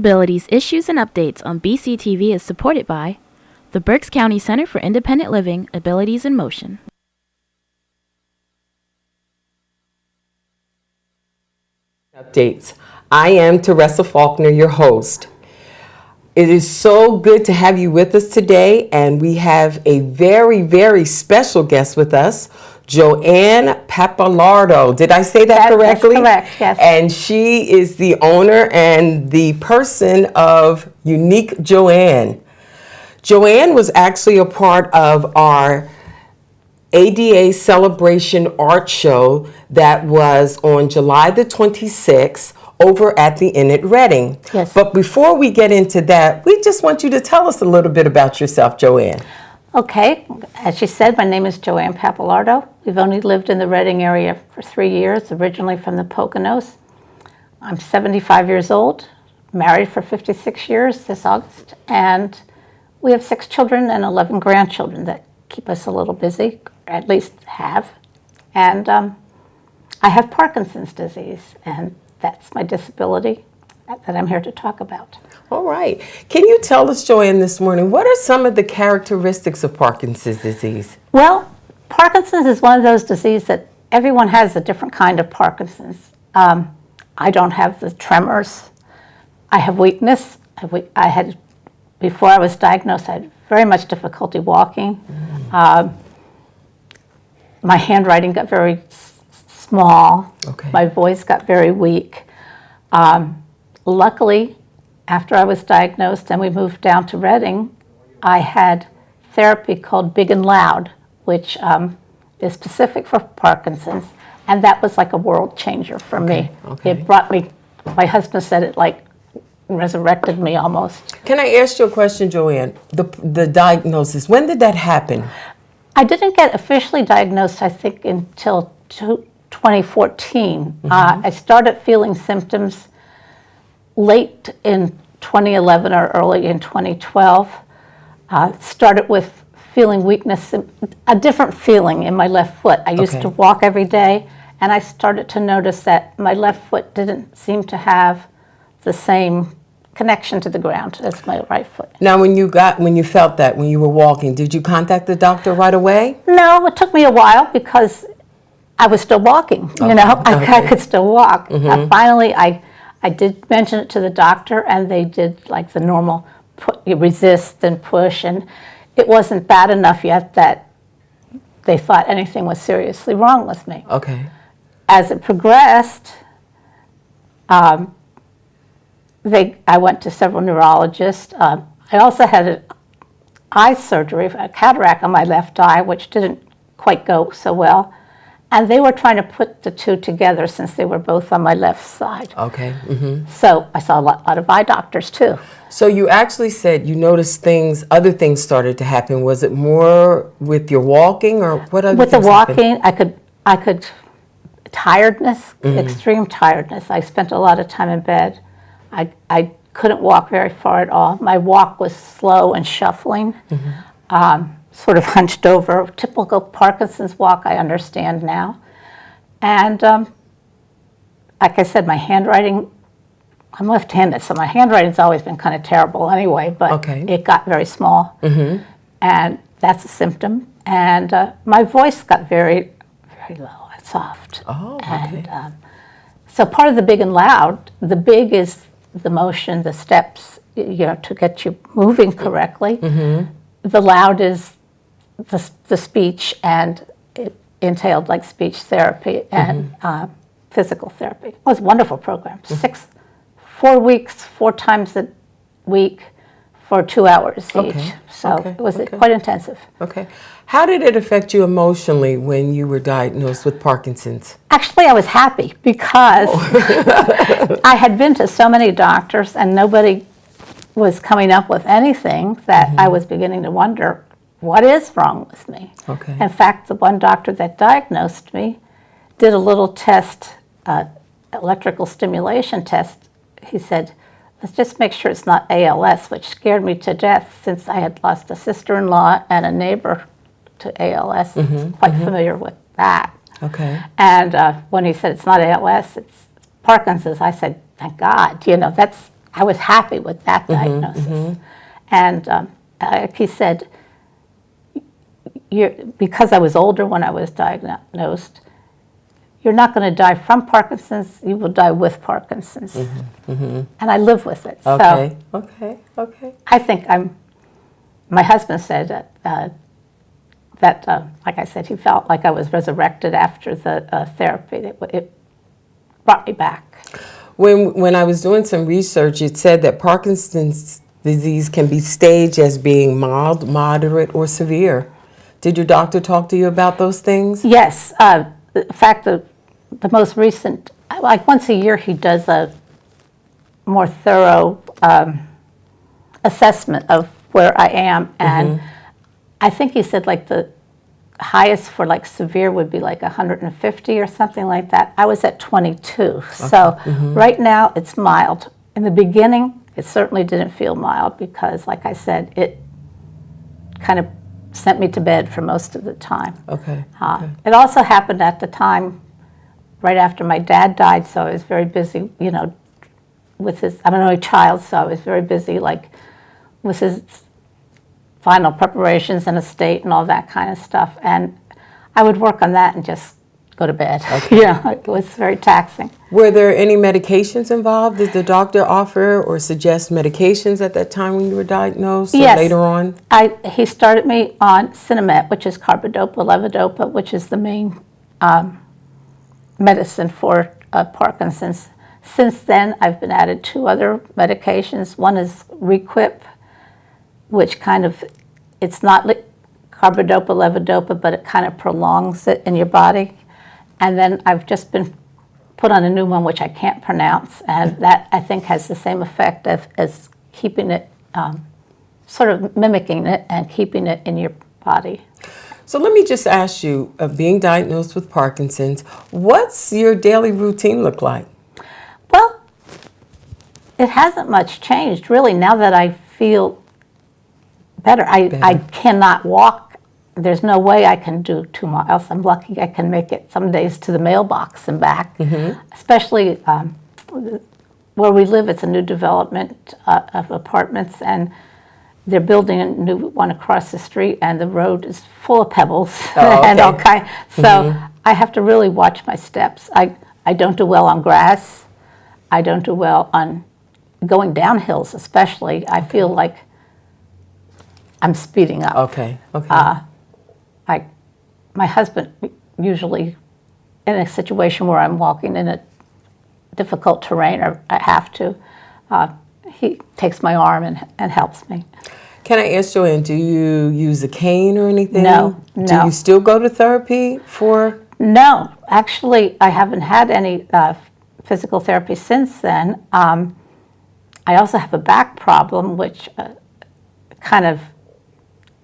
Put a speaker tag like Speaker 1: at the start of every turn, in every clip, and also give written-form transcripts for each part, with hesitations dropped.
Speaker 1: Disabilities Issues and Updates on BCTV is supported by the Berks County Center for Independent Living, Abilities in Motion.
Speaker 2: Updates. I am Teresa Faulkner, your host. It is so good to have you with us today, and we have a very, very special guest with us, Joanne Pappalardo. Did I say that correctly?
Speaker 3: That's correct, yes.
Speaker 2: And she is the owner and the person of Unique Joanne. Joanne was actually a part of our ADA Celebration Art Show that was on July the 26th over at the Inn at Reading.
Speaker 3: Yes.
Speaker 2: But before we get into that, we just want you to tell us a little bit about yourself, Joanne.
Speaker 3: Okay, as you said, my name is Joanne Pappalardo. We've only lived in the Reading area for 3 years, originally from the Poconos. I'm 75 years old, married for 56 years this August, and we have 6 children and 11 grandchildren that keep us a little busy, or at least have. And I have Parkinson's disease, and that's my disability that I'm here to talk about.
Speaker 2: All right. Can you tell us, Joanne, this morning, what are some of the characteristics of Parkinson's disease?
Speaker 3: Well, Parkinson's is one of those diseases that everyone has a different kind of Parkinson's. I don't have the tremors. I have weakness. I had, before I was diagnosed, I had very much difficulty walking. My handwriting got very small.
Speaker 2: Okay.
Speaker 3: My voice got very weak. Luckily, after I was diagnosed and we moved down to Reading, I had therapy called Big and Loud, which is specific for Parkinson's, and that was like a world changer for me.
Speaker 2: Okay.
Speaker 3: It brought me, my husband said it like resurrected me almost.
Speaker 2: Can I ask you a question, Joanne? The diagnosis, when did that happen?
Speaker 3: I didn't get officially diagnosed, I think, until 2014. I started feeling symptoms late in 2011 or early in 2012. Started with feeling weakness, a different feeling in my left foot. I used to walk every day, and I started to notice that my left foot didn't seem to have the same connection to the ground as my right foot.
Speaker 2: Now, when you felt that, when you were walking, did you contact the doctor right away?
Speaker 3: No, it took me a while because I was still walking. I could still walk. Finally, I did mention it to the doctor, and they did like the normal resist and push, and it wasn't bad enough yet that they thought anything was seriously wrong with me.
Speaker 2: Okay.
Speaker 3: As it progressed, I went to several neurologists. I also had an eye surgery, a cataract on my left eye, which didn't quite go so well. And they were trying to put the two together since they were both on my left side.
Speaker 2: Okay.
Speaker 3: So I saw a lot of eye doctors too.
Speaker 2: So you actually said you noticed other things started to happen. Was it more with your walking, or what other
Speaker 3: With the
Speaker 2: things happened?
Speaker 3: walking, I could tiredness, extreme tiredness. I spent a lot of time in bed. I couldn't walk very far at all. My walk was slow and shuffling, sort of hunched over. Typical Parkinson's walk, I understand now. And like I said, my handwriting, I'm left-handed, so my handwriting's always been kind of terrible anyway, but it got very small. And that's a symptom. And my voice got very, very low and soft.
Speaker 2: Oh, okay.
Speaker 3: And so part of the Big and Loud, the big is the motion, the steps, to get you moving correctly. The loud is the speech, and it entailed like speech therapy and physical therapy. It was a wonderful program. 4 weeks, 4 times a week for 2 hours each. So it was quite intensive.
Speaker 2: Okay. How did it affect you emotionally when you were diagnosed with Parkinson's?
Speaker 3: Actually, I was happy because I had been to so many doctors and nobody was coming up with anything that I was beginning to wonder, what is wrong with me?
Speaker 2: Okay.
Speaker 3: In fact, the one doctor that diagnosed me did a little test, electrical stimulation test. He said, let's just make sure it's not ALS, which scared me to death since I had lost a sister-in-law and a neighbor to ALS. I was quite familiar with that.
Speaker 2: Okay.
Speaker 3: And when he said it's not ALS, it's Parkinson's, I said, thank God. That's I was happy with that diagnosis. And like he said, because I was older when I was diagnosed, you're not going to die from Parkinson's, you will die with Parkinson's. And I live with it.
Speaker 2: Okay.
Speaker 3: So
Speaker 2: Okay.
Speaker 3: I think my husband said that like I said, he felt like I was resurrected after the therapy. It brought me back.
Speaker 2: When I was doing some research, it said that Parkinson's disease can be staged as being mild, moderate, or severe. Did your doctor talk to you about those things?
Speaker 3: Yes. In fact, the most recent, like once a year, he does a more thorough assessment of where I am. And I think he said like the highest for like severe would be like 150 or something like that. I was at 22. So right now it's mild. In the beginning, it certainly didn't feel mild because, like I said, it kind of sent me to bed for most of the time.
Speaker 2: Okay.
Speaker 3: It also happened at the time right after my dad died, so I was very busy, with I'm an only child, so I was very busy, like, with his final preparations and estate and all that kind of stuff. And I would work on that and just go to bed. It was very taxing.
Speaker 2: Were there any medications involved? Did the doctor offer or suggest medications at that time when you were diagnosed or
Speaker 3: Yes.
Speaker 2: later on?
Speaker 3: He started me on Sinemet, which is carbidopa, levodopa, which is the main medicine for Parkinson's. Since then, I've been added 2 other medications. One is Requip, which it's not carbidopa, levodopa, but it kind of prolongs it in your body. And then I've just been put on a new one, which I can't pronounce, and that I think has the same effect as keeping it, sort of mimicking it and keeping it in your body.
Speaker 2: So let me just ask you, of being diagnosed with Parkinson's, what's your daily routine look like?
Speaker 3: Well, it hasn't much changed, really, now that I feel better. I cannot walk. There's no way I can do 2 miles. I'm lucky I can make it some days to the mailbox and back, especially where we live. It's a new development of apartments, and they're building a new one across the street, and the road is full of pebbles and all kinds. So I have to really watch my steps. I don't do well on grass. I don't do well on going down hills, especially. I feel like I'm speeding up.
Speaker 2: Okay.
Speaker 3: My husband usually, in a situation where I'm walking in a difficult terrain or I have to, he takes my arm and helps me.
Speaker 2: Can I ask Joanne, do you use a cane or anything?
Speaker 3: No.
Speaker 2: Do you still go to therapy for?
Speaker 3: No, actually, I haven't had any physical therapy since then. I also have a back problem, which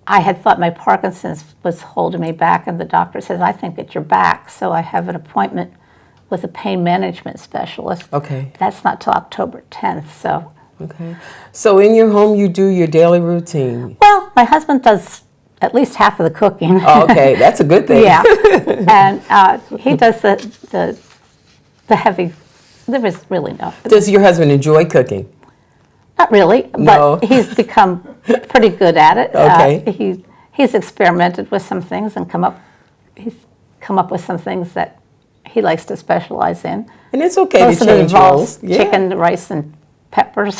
Speaker 3: I had thought my Parkinson's was holding me back, and the doctor says, I think it's your back. So I have an appointment with a pain management specialist.
Speaker 2: Okay.
Speaker 3: That's not till October 10th, so.
Speaker 2: Okay. So in your home, you do your daily routine?
Speaker 3: Well, my husband does at least half of the cooking.
Speaker 2: Oh, okay, that's a good thing.
Speaker 3: Yeah. And he does the heavy, there is really no.
Speaker 2: Does your husband enjoy cooking?
Speaker 3: Not really,
Speaker 2: No.
Speaker 3: but he's become pretty good at it.
Speaker 2: Okay.
Speaker 3: He's experimented with some things and he's come up with some things that he likes to specialize in.
Speaker 2: And it's okay
Speaker 3: Most
Speaker 2: to
Speaker 3: of it
Speaker 2: change
Speaker 3: involves
Speaker 2: roles. Yeah.
Speaker 3: chicken, rice, and peppers.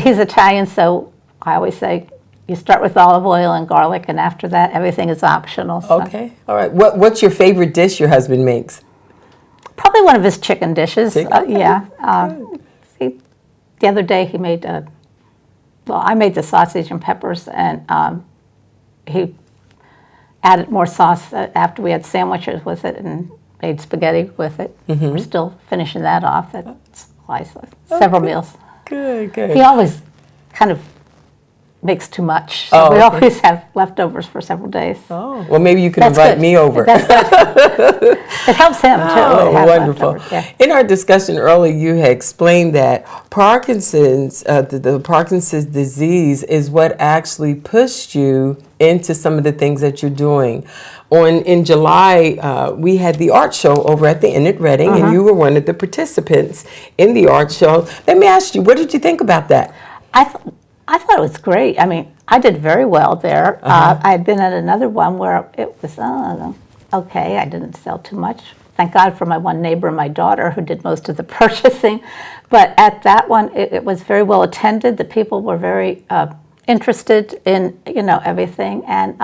Speaker 3: He's Italian, so I always say you start with olive oil and garlic, and after that, everything is optional. So.
Speaker 2: Okay, all right. What's your favorite dish your husband makes?
Speaker 3: Probably one of his chicken dishes.
Speaker 2: Okay.
Speaker 3: Yeah. The other day he made I made the sausage and peppers, and he added more sauce after we had sandwiches with it and made spaghetti with it. We're still finishing that off. That's several meals.
Speaker 2: Good.
Speaker 3: He always kind of makes too much. So
Speaker 2: Oh,
Speaker 3: we
Speaker 2: okay.
Speaker 3: always have leftovers for several days.
Speaker 2: Oh, well, maybe you can
Speaker 3: That's
Speaker 2: invite
Speaker 3: good.
Speaker 2: me over.
Speaker 3: That's good. It helps him too.
Speaker 2: Oh,
Speaker 3: to have
Speaker 2: wonderful.
Speaker 3: leftovers, yeah.
Speaker 2: In our discussion earlier, you had explained that Parkinson's, the Parkinson's disease is what actually pushed you into some of the things that you're doing. In July, we had the art show over at the Inn at Reading, and you were one of the participants in the art show. Let me ask you, what did you think about that?
Speaker 3: I thought it was great. I mean, I did very well there. I had been at another one where it was okay. I didn't sell too much. Thank God for my one neighbor and my daughter who did most of the purchasing. But at that one, it was very well attended. The people were very interested in everything, and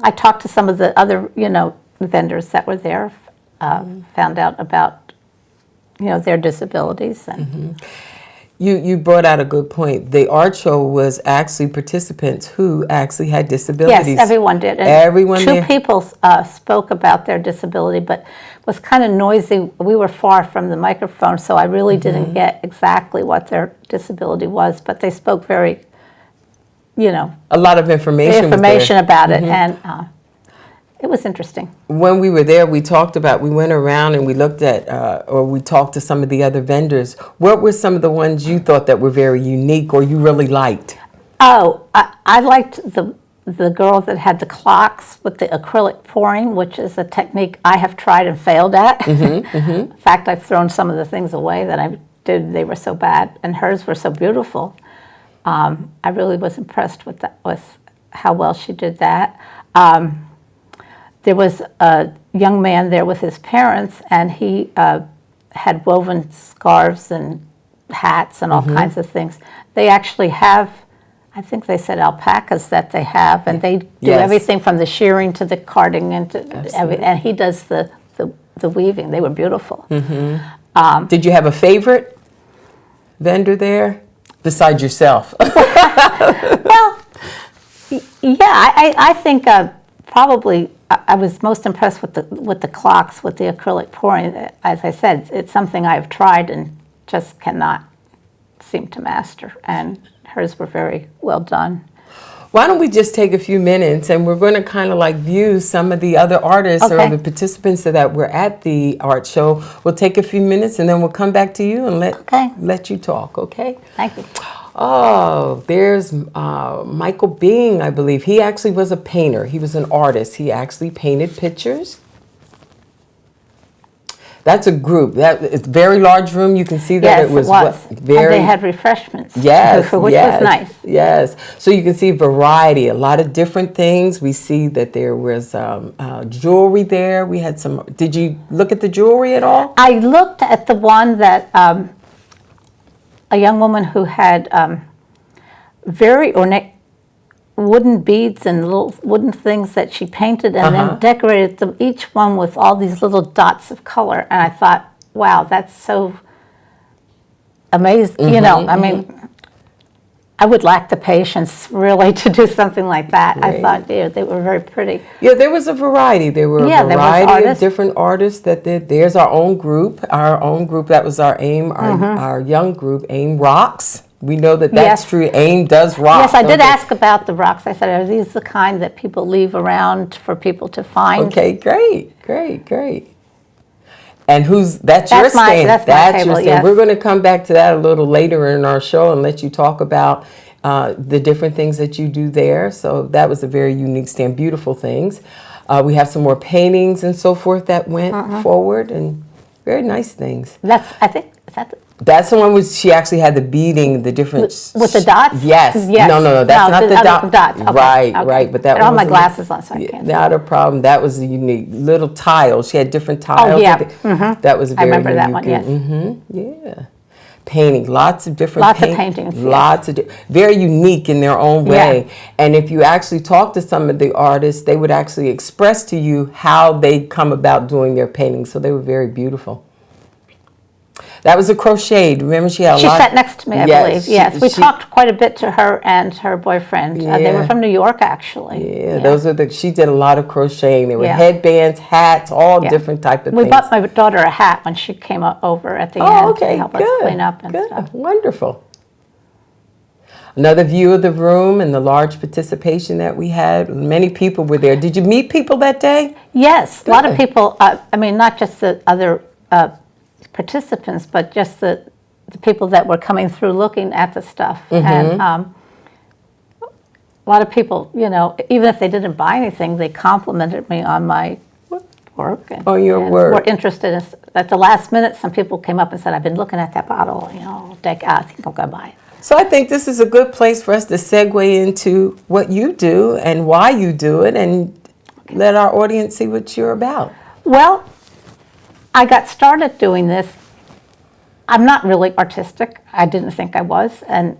Speaker 3: I talked to some of the other vendors that were there. Found out about their disabilities and.
Speaker 2: You brought out a good point. The art show was actually participants who actually had disabilities.
Speaker 3: Yes, everyone did. And
Speaker 2: Everyone
Speaker 3: two
Speaker 2: there.
Speaker 3: people spoke about their disability, but it was kind of noisy. We were far from the microphone, so I really didn't get exactly what their disability was, but they spoke very,
Speaker 2: A lot of information was there.
Speaker 3: about it, and it was interesting.
Speaker 2: When we were there, we went around and we looked at, or we talked to some of the other vendors. What were some of the ones you thought that were very unique or you really liked?
Speaker 3: Oh, I liked the girl that had the clocks with the acrylic pouring, which is a technique I have tried and failed at. In fact, I've thrown some of the things away that I did. They were so bad, and hers were so beautiful. I really was impressed with how well she did that. There was a young man there with his parents, and he had woven scarves and hats and all kinds of things. They actually have, I think they said alpacas that they have, and they do
Speaker 2: Yes.
Speaker 3: everything from the shearing to the carding and to
Speaker 2: Absolutely.
Speaker 3: everything. And he does the weaving. They were beautiful.
Speaker 2: Did you have a favorite vendor there besides yourself?
Speaker 3: Well, yeah, I think probably I was most impressed with the clocks, with the acrylic pouring. As I said, it's something I've tried and just cannot seem to master. And hers were very well done.
Speaker 2: Why don't we just take a few minutes and we're going to kind of like view some of the other artists
Speaker 3: Okay.
Speaker 2: or the participants that were at the art show. We'll take a few minutes and then we'll come back to you and
Speaker 3: Okay.
Speaker 2: let you talk, okay?
Speaker 3: Thank you.
Speaker 2: Oh, there's Michael Bing, I believe. He actually was a painter. He was an artist. He actually painted pictures. That's a group. It's a very large room. You can see that
Speaker 3: Yes,
Speaker 2: it was,
Speaker 3: and they had refreshments.
Speaker 2: Yes,
Speaker 3: which
Speaker 2: yes,
Speaker 3: was nice.
Speaker 2: Yes. So you can see variety, a lot of different things. We see that there was jewelry there. We had some. Did you look at the jewelry at all?
Speaker 3: I looked at the one that a young woman who had very ornate wooden beads and little wooden things that she painted and then decorated them, each one with all these little dots of color. And I thought, wow, that's so amazing. I mean, I would lack the patience really to do something like that.
Speaker 2: Right.
Speaker 3: I thought they were very pretty.
Speaker 2: Yeah, there was a variety. There were
Speaker 3: Yeah,
Speaker 2: a
Speaker 3: there was
Speaker 2: variety of
Speaker 3: artists.
Speaker 2: different artists that did. There's our own group. Our own group. That was our AIM. Our young group, AIM Rocks. We know that that's
Speaker 3: Yes.
Speaker 2: true. AIM does rock.
Speaker 3: Yes, I
Speaker 2: don't
Speaker 3: did
Speaker 2: they?
Speaker 3: ask about the rocks. I said, are these the kind that people leave around for people to find?
Speaker 2: Okay, great. And that's your
Speaker 3: That's my-
Speaker 2: stand.
Speaker 3: that's my table,
Speaker 2: your stand.
Speaker 3: yes.
Speaker 2: We're going to come back to that a little later in our show and let you talk about the different things that you do there. So that was a very unique stand. Beautiful things. We have some more paintings and so forth that went forward and very nice things.
Speaker 3: I think, is that
Speaker 2: That's the one where she actually had the beading, the different
Speaker 3: with the dots?
Speaker 2: Yes.
Speaker 3: Yes.
Speaker 2: No, that's not
Speaker 3: the
Speaker 2: the
Speaker 3: other
Speaker 2: dot.
Speaker 3: dots. Okay,
Speaker 2: Right,
Speaker 3: okay.
Speaker 2: right. But that
Speaker 3: I don't
Speaker 2: one
Speaker 3: have my
Speaker 2: was
Speaker 3: glasses on, so I can't see.
Speaker 2: Not a problem. That was a unique little tiles. She had different tiles.
Speaker 3: yeah.
Speaker 2: That was
Speaker 3: I
Speaker 2: very
Speaker 3: remember that
Speaker 2: unique.
Speaker 3: one, yes.
Speaker 2: Yeah. Painting, lots of different
Speaker 3: Lots of paintings, yes.
Speaker 2: Lots of very unique in their own way. And if you actually talk to some of the artists, they would actually express to you how they come about doing their paintings. So they were very beautiful. That was a crocheted. Remember, she had a
Speaker 3: She
Speaker 2: lot.
Speaker 3: sat next to me, I believe. Yes, we
Speaker 2: she-
Speaker 3: talked quite a bit to her and her boyfriend. They
Speaker 2: Yeah.
Speaker 3: were from New York, actually.
Speaker 2: Yeah, those are she did a lot of crocheting. There were
Speaker 3: Yeah.
Speaker 2: headbands, hats, all
Speaker 3: Yeah.
Speaker 2: different type of
Speaker 3: We
Speaker 2: things.
Speaker 3: bought my daughter a hat when she came over at the
Speaker 2: Oh,
Speaker 3: end
Speaker 2: okay,
Speaker 3: to help us
Speaker 2: good,
Speaker 3: clean up and
Speaker 2: good,
Speaker 3: stuff.
Speaker 2: wonderful. another view of the room and the large participation that we had. Many people were there. Did you meet people that day?
Speaker 3: Yes, a lot of
Speaker 2: Good.
Speaker 3: people, I mean, not just the other participants, but just the people that were coming through looking at the stuff. And a lot of people, you know, even if they didn't buy anything, they complimented me on my work. And,
Speaker 2: On your
Speaker 3: and
Speaker 2: work.
Speaker 3: were interested in, at the last minute, some people came up and said, I've been looking at that bottle, you know, I think I'm going to buy it.
Speaker 2: So I think this is a good place for us to segue into what you do and why you do it, and let our audience see what you're about.
Speaker 3: Well, I got started doing this. I'm not really artistic. I didn't think I was, and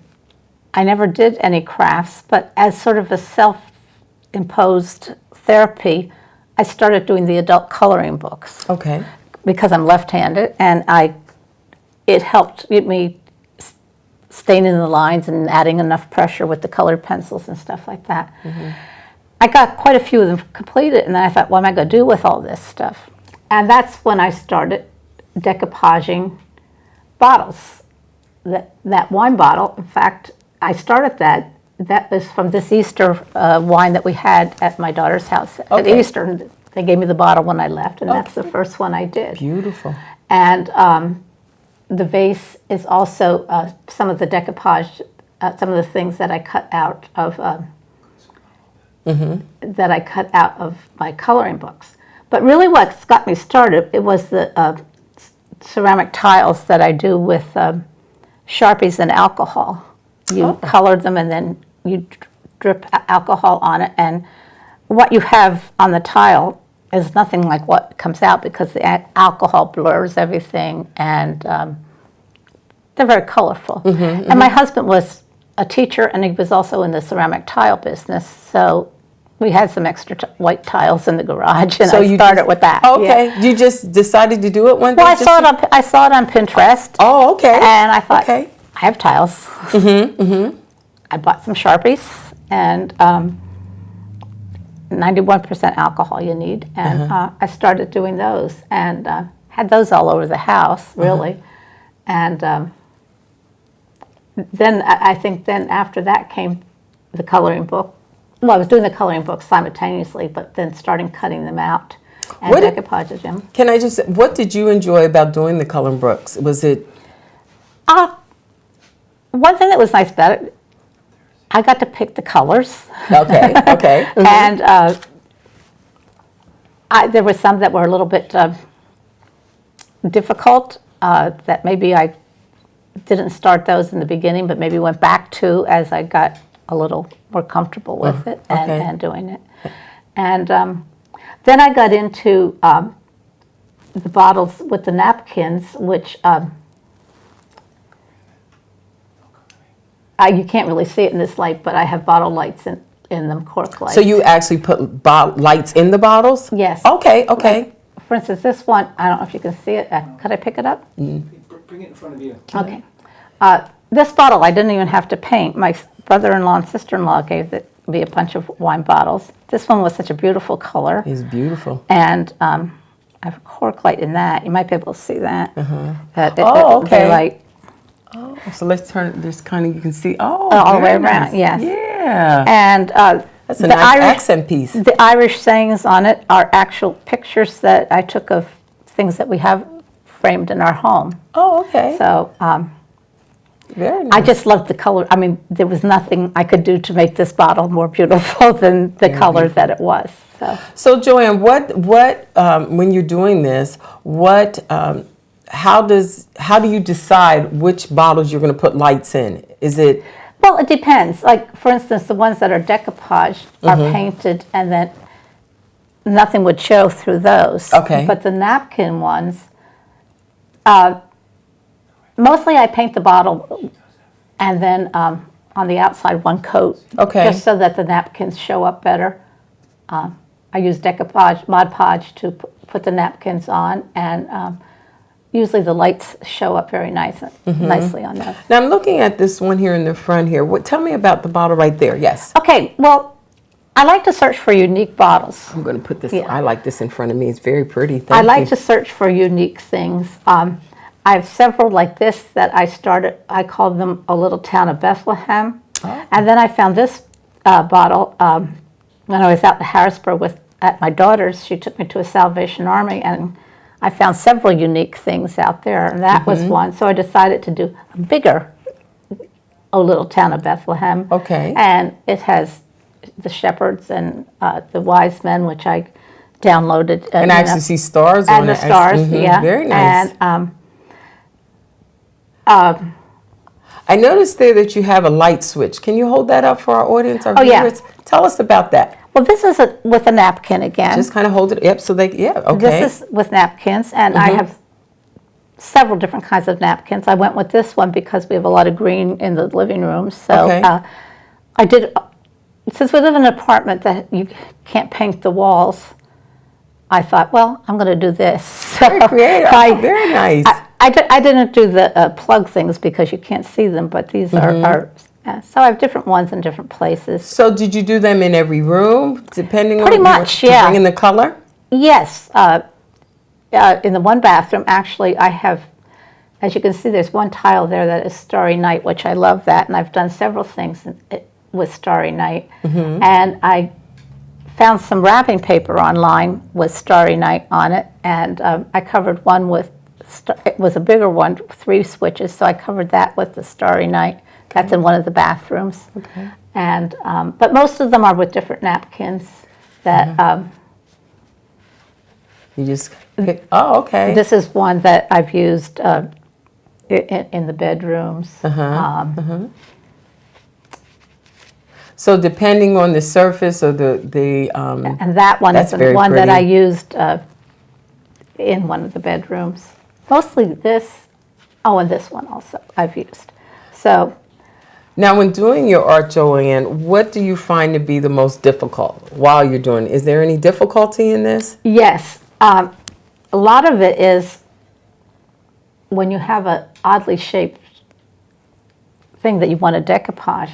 Speaker 3: I never did any crafts, but as sort of a self-imposed therapy, I started doing the adult coloring books
Speaker 2: Okay.
Speaker 3: because I'm left-handed, and it helped me staining the lines and adding enough pressure with the colored pencils and stuff like that. I got quite a few of them completed, and then I thought, what am I going to do with all this stuff? And that's when I started decoupaging bottles. That wine bottle, in fact, I started that. That was from this Easter wine that we had at my daughter's house at
Speaker 2: Okay.
Speaker 3: Easter. They gave me the bottle when I left, and that's the first one I did.
Speaker 2: Beautiful.
Speaker 3: And the vase is also some of the decoupage, some of the things that I cut out of my coloring books. But really, what's got me started, it was the ceramic tiles that I do with Sharpies and alcohol. You color them, and then you drip alcohol on it, and what you have on the tile is nothing like what comes out, because the alcohol blurs everything, and they're very colorful. And my husband was a teacher, and he was also in the ceramic tile business, so we had some extra white tiles in the garage, and
Speaker 2: So
Speaker 3: I
Speaker 2: you
Speaker 3: started
Speaker 2: just-
Speaker 3: with that.
Speaker 2: Okay.
Speaker 3: Yeah.
Speaker 2: You just decided to do it one day?
Speaker 3: Well, I
Speaker 2: just
Speaker 3: saw
Speaker 2: to-
Speaker 3: I saw it on Pinterest.
Speaker 2: Oh, okay.
Speaker 3: And I thought,
Speaker 2: Okay.
Speaker 3: I have tiles. I bought some Sharpies, and 91% alcohol you need, and I started doing those, and had those all over the house, really. And then I think then after that came the coloring book. Well, I was doing the coloring book simultaneously, but then starting cutting them out and
Speaker 2: What did-
Speaker 3: decoupaging them.
Speaker 2: Can I just, what did you enjoy about doing the coloring books? Was it,
Speaker 3: One thing that was nice about it, I got to pick the colors.
Speaker 2: okay, okay.
Speaker 3: And there were some that were a little bit difficult, that maybe I didn't start those in the beginning, but maybe went back to as I got a little more comfortable with it
Speaker 2: okay.
Speaker 3: and doing it. And then I got into the bottles with the napkins, which you can't really see it in this light, but I have bottle lights in them, cork lights.
Speaker 2: So you actually put lights in the bottles?
Speaker 3: Yes.
Speaker 2: Okay, okay.
Speaker 3: For instance, this one, I don't know if you can see it. Could I pick it up?
Speaker 4: Bring it in front of you.
Speaker 3: Okay. This bottle, I didn't even have to paint. My brother-in-law and sister-in-law gave me a bunch of wine bottles. This one was such a beautiful color.
Speaker 2: It's beautiful.
Speaker 3: And I have a cork light in that. You might be able to see that.
Speaker 2: Oh, okay.
Speaker 3: They're like
Speaker 2: Oh, so let's turn it, this kind of, you can see, oh,
Speaker 3: all the way
Speaker 2: very
Speaker 3: around,
Speaker 2: nice.
Speaker 3: yes.
Speaker 2: Yeah.
Speaker 3: And
Speaker 2: That's a nice accent piece.
Speaker 3: The Irish sayings on it are actual pictures that I took of things that we have framed in our home.
Speaker 2: Oh, okay.
Speaker 3: So
Speaker 2: Very nice.
Speaker 3: I just loved the color. I mean, there was nothing I could do to make this bottle more beautiful than the color that it was.
Speaker 2: So Joanne, what when you're doing this, how do you decide which bottles you're going to put lights in? Is it
Speaker 3: Well, it depends. Like, for instance, the ones that are decoupaged are painted, and then nothing would show through those.
Speaker 2: Okay.
Speaker 3: But the napkin ones, mostly I paint the bottle and then on the outside one coat.
Speaker 2: Okay.
Speaker 3: Just so that the napkins show up better. I use decoupage, Mod Podge to put the napkins on, and usually the lights show up very nicely on those.
Speaker 2: Now I'm looking at this one here in the front here. Tell me about the bottle right there. Yes.
Speaker 3: Okay, well, I like to search for unique bottles.
Speaker 2: I'm going to put this,
Speaker 3: Yeah.
Speaker 2: I like this in front of me. It's very pretty.
Speaker 3: I
Speaker 2: Thank
Speaker 3: like
Speaker 2: you.
Speaker 3: to search for unique things. I have several like this that I started. I called them A Little Town of Bethlehem. And then I found this bottle when I was out in Harrisburg at my daughter's. She took me to a Salvation Army, and I found several unique things out there, and that was one. So I decided to do a bigger O Little Town of Bethlehem.
Speaker 2: Okay.
Speaker 3: And it has the shepherds and the wise men, which I downloaded.
Speaker 2: And I actually see stars on
Speaker 3: and
Speaker 2: it.
Speaker 3: the stars,
Speaker 2: Mhm,
Speaker 3: yeah.
Speaker 2: Very nice.
Speaker 3: And
Speaker 2: I noticed there that you have a light switch. Can you hold that up for our audience, our
Speaker 3: Oh, yeah.
Speaker 2: viewers? Tell us about that.
Speaker 3: well, this is with a napkin again.
Speaker 2: Just kind of hold it. Yep. So okay.
Speaker 3: This is with napkins, and I have several different kinds of napkins. I went with this one because we have a lot of green in the living room. So
Speaker 2: Okay.
Speaker 3: I did, since we live in an apartment that you can't paint the walls, I thought, well, I'm going to do this.
Speaker 2: Very creative.
Speaker 3: I-
Speaker 2: Very nice.
Speaker 3: I didn't do the plug things because you can't see them, but these are so I have different ones in different places.
Speaker 2: So did you do them in every room, depending
Speaker 3: Pretty
Speaker 2: on
Speaker 3: much,
Speaker 2: to
Speaker 3: yeah.
Speaker 2: bring in the color?
Speaker 3: Yes, in the one bathroom, actually, I have, as you can see, there's one tile there that is Starry Night, which I love that, and I've done several things with Starry Night. And I found some wrapping paper online with Starry Night on it, and I covered one with, it was a bigger one, 3 switches, so I covered that with the Starry Night. That's in one of the bathrooms.
Speaker 2: Okay.
Speaker 3: And, but most of them are with different napkins that,
Speaker 2: You just pick. Oh, okay.
Speaker 3: this is one that I've used in the bedrooms.
Speaker 2: So depending on the surface or the
Speaker 3: And that one
Speaker 2: That's
Speaker 3: is the
Speaker 2: very
Speaker 3: one that I
Speaker 2: pretty.
Speaker 3: used in one of the bedrooms. Mostly this, and this one also I've used. So,
Speaker 2: Now, when doing your art, Joanne, what do you find to be the most difficult while you're doing it? Is there any difficulty in this?
Speaker 3: yes, a lot of it is when you have an oddly shaped thing that you want to decoupage.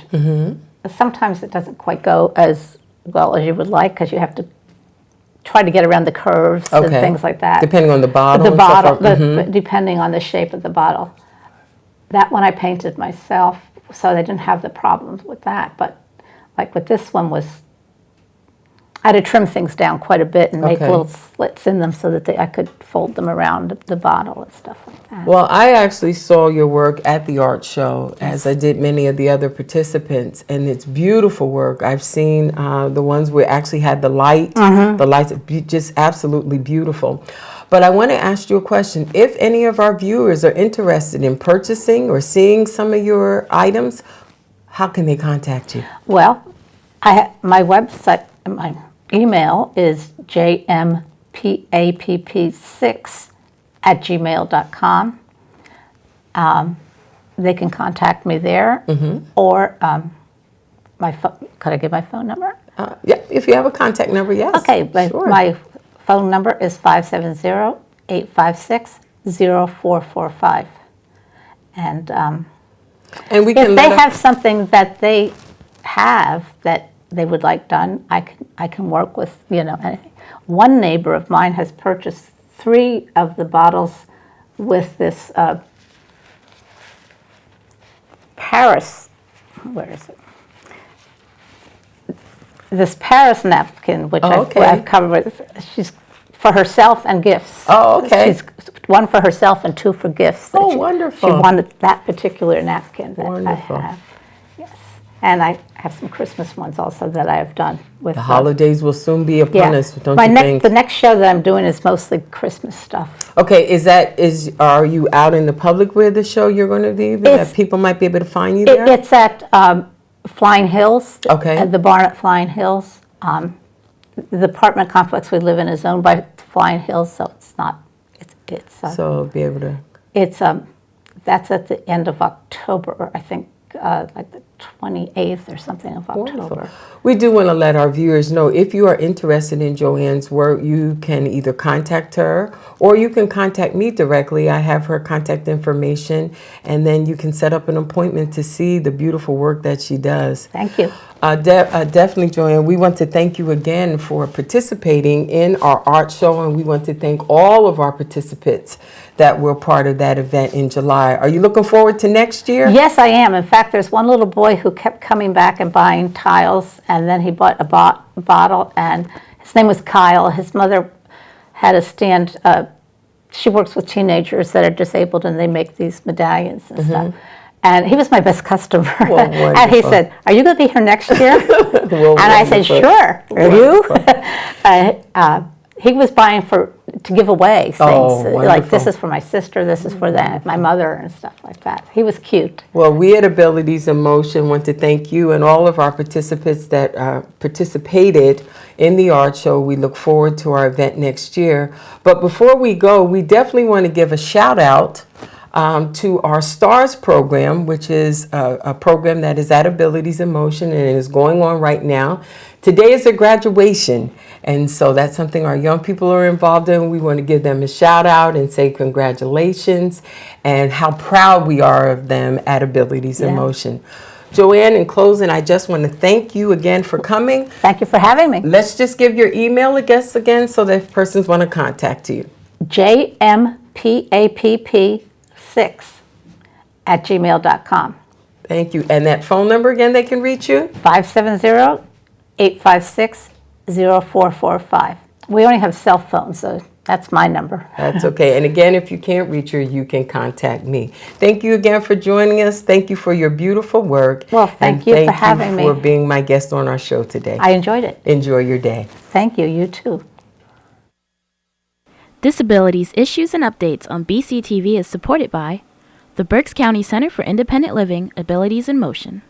Speaker 3: Sometimes it doesn't quite go as well as you would like because you have to try to get around the curves and
Speaker 2: Okay.
Speaker 3: things like that.
Speaker 2: Depending on the bottle.
Speaker 3: The
Speaker 2: and so
Speaker 3: bottle,
Speaker 2: forth.
Speaker 3: depending on the shape of the bottle. That one I painted myself, so I didn't have the problems with that. But like with this one I had to trim things down quite a bit and make
Speaker 2: Okay.
Speaker 3: little slits in them so that I could fold them around the bottle and stuff like that.
Speaker 2: Well, I actually saw your work at the art show, as I did many of the other participants, and it's beautiful work. I've seen the ones where actually had the light. The lights are just absolutely beautiful. But I want to ask you a question. If any of our viewers are interested in purchasing or seeing some of your items, how can they contact you?
Speaker 3: Well, my website, my email is jmpapp6@gmail.com. They can contact me there, or could I give my phone number?
Speaker 2: Yeah, if you have a contact number, yes.
Speaker 3: Okay,
Speaker 2: sure.
Speaker 3: my phone number is 570-856-0445. And
Speaker 2: And we can
Speaker 3: if they
Speaker 2: let us-
Speaker 3: have something that they have that they would like done, I can work with, anything. One neighbor of mine has purchased 3 of the bottles with this Paris, where is it? This Paris napkin, which
Speaker 2: okay.
Speaker 3: I've covered, she's for herself and gifts.
Speaker 2: Oh, okay.
Speaker 3: She's one for herself and 2 for gifts. that
Speaker 2: Oh,
Speaker 3: she-
Speaker 2: wonderful.
Speaker 3: She wanted that particular napkin that
Speaker 2: Wonderful.
Speaker 3: I have. Yes. And I have some Christmas ones also that I have done with
Speaker 2: The holidays will soon be upon us, don't you think?
Speaker 3: The next show that I'm doing is mostly Christmas stuff.
Speaker 2: Okay, are you out in the public where the show you're going to be? That
Speaker 3: It's-
Speaker 2: people might be able to find you there?
Speaker 3: It's at Flying Hills.
Speaker 2: Okay.
Speaker 3: At the barn at Flying Hills. The apartment complex we live in is owned by Flying Hills, so it's not.
Speaker 2: So be able to.
Speaker 3: That's at the end of October, I think, like the 28th or something of October.
Speaker 2: Wonderful. We do want to let our viewers know, if you are interested in Joanne's work, you can either contact her or you can contact me directly. I have her contact information, and then you can set up an appointment to see the beautiful work that she does.
Speaker 3: Thank you.
Speaker 2: Definitely, Joanne. We want to thank you again for participating in our art show, and we want to thank all of our participants that were part of that event in July. Are you looking forward to next year?
Speaker 3: Yes, I am. In fact, there's one little boy boy who kept coming back and buying tiles, and then he bought a bottle, and his name was Kyle. His mother had a stand. She works with teenagers that are disabled, and they make these medallions and stuff. And he was my best customer.
Speaker 2: Well,
Speaker 3: And he
Speaker 2: wonderful.
Speaker 3: said, "Are you going to be here next year?"
Speaker 2: Well,
Speaker 3: And I said,
Speaker 2: wonderful.
Speaker 3: "Sure." Are you? He was buying to give away things.
Speaker 2: Oh,
Speaker 3: Like, this
Speaker 2: wonderful.
Speaker 3: is for my sister, this is for my mother, and stuff like that. He was cute.
Speaker 2: Well, we at Abilities in Motion want to thank you and all of our participants that participated in the art show. We look forward to our event next year. But before we go, we definitely want to give a shout out to our STARS program, which is a program that is at Abilities in Motion and it is going on right now. Today is a graduation, and so that's something our young people are involved in. We want to give them a shout out and say congratulations and how proud we are of them at Abilities in
Speaker 3: Yeah.
Speaker 2: Motion. Joanne, in closing, I just want to thank you again for coming.
Speaker 3: Thank you for having me.
Speaker 2: Let's just give your email address again so that if persons want to contact you.
Speaker 3: jmpapp6@gmail.com.
Speaker 2: Thank you. And that phone number again, they can reach you?
Speaker 3: 570-856-0445. We only have cell phones, so that's my number.
Speaker 2: That's okay. And again, if you can't reach her, you can contact me. Thank you again for joining us. Thank you for your beautiful work.
Speaker 3: Well, thank
Speaker 2: And
Speaker 3: you for having me.
Speaker 2: for being my guest on our show today.
Speaker 3: I enjoyed it.
Speaker 2: Enjoy your day.
Speaker 3: Thank you. You too.
Speaker 1: Disabilities Issues and Updates on BCTV is supported by the Berks County Center for Independent Living, Abilities in Motion.